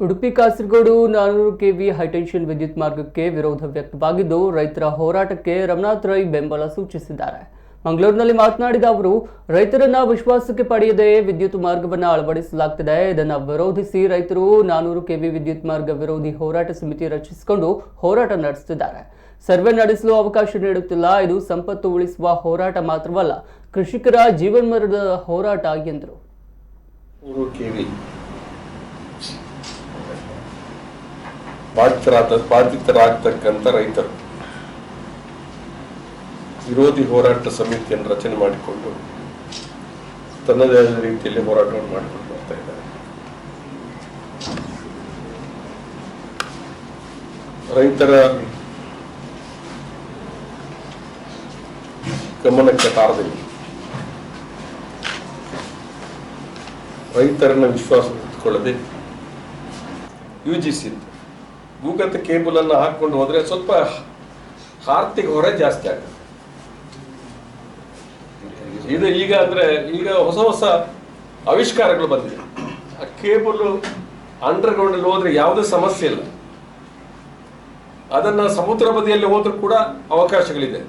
Udupi Kasaragod 400 KV high tension ವಿದ್ಯುತ್ ಮಾರ್ಗಕ್ಕೆ ವಿರೋಧ ವ್ಯಕ್ತವಾಗಿದ್ದು ರೈತರ ಹೋರಾಟಕ್ಕೆ ರಮನಾಥ್ ರೈ ಬೆಂಬಲ ಸೂಚಿಸಿದ್ದಾರೆ. ಮಂಗಳೂರಿನಲ್ಲಿ ಮಾತನಾಡಿದ ಅವರು, ರೈತರನ್ನ ವಿಶ್ವಾಸಕ್ಕೆ ಪಡೆಯದೆ ವಿದ್ಯುತ್ ಮಾರ್ಗವನ್ನು ಅಳವಡಿಸಲಾಗುತ್ತಿದೆ. ಇದನ್ನು ವಿರೋಧಿಸಿ ರೈತರು 400 ಕೆವಿ ವಿದ್ಯುತ್ ಮಾರ್ಗ ವಿರೋಧಿ ಹೋರಾಟ ಸಮಿತಿ ರಚಿಸಿಕೊಂಡು ಹೋರಾಟ ನಡೆಸುತ್ತಿದ್ದಾರೆ. ಸರ್ವೆ ನಡೆಸಲು ಅವಕಾಶ ನೀಡುತ್ತಿಲ್ಲ. ಇದು ಸಂಪತ್ತು ಉಳಿಸುವ ಹೋರಾಟ ಮಾತ್ರವಲ್ಲ, ಕೃಷಿಕರ ಜೀವನ್ಮರಣದ ಹೋರಾಟ ಎಂದರು. ಬಾಧಿತರಾಗ್ತಕ್ಕಂಥ ರೈತರು ವಿರೋಧಿ ಹೋರಾಟ ಸಮಿತಿಯನ್ನು ರಚನೆ ಮಾಡಿಕೊಂಡು ತನ್ನದೇ ಆದ ರೀತಿಯಲ್ಲಿ ಹೋರಾಟವನ್ನು ಮಾಡಿಕೊಂಡು ಬರ್ತಾ ಇದ್ದಾರೆ. ರೈತರ ಗಮನಕ್ಕೆ ತಾರದಿಲ್ಲ. ರೈತರನ್ನ ವಿಶ್ವಾಸ ಇಟ್ಟುಕೊಳ್ಳದೆ UGC ಭೂಗತ ಕೇಬಲ್ ಅನ್ನು ಹಾಕೊಂಡು ಹೋದ್ರೆ ಸ್ವಲ್ಪ ಆರ್ಥಿಕ ಹೊರೆ ಜಾಸ್ತಿ ಆಗುತ್ತೆ. ಇದು ಈಗ ಹೊಸ ಆವಿಷ್ಕಾರಗಳು ಬಂದಿದೆ. ಆ ಕೇಬಲ್ ಅಂಡರ್ಗ್ರೌಂಡ್ ಅಲ್ಲಿ ಹೋದ್ರೆ ಯಾವುದೇ ಸಮಸ್ಯೆ ಇಲ್ಲ. ಅದನ್ನ ಸಮುದ್ರ ಬದಿಯಲ್ಲಿ ಹೋದ್ರೂ ಕೂಡ ಅವಕಾಶಗಳಿದೆ.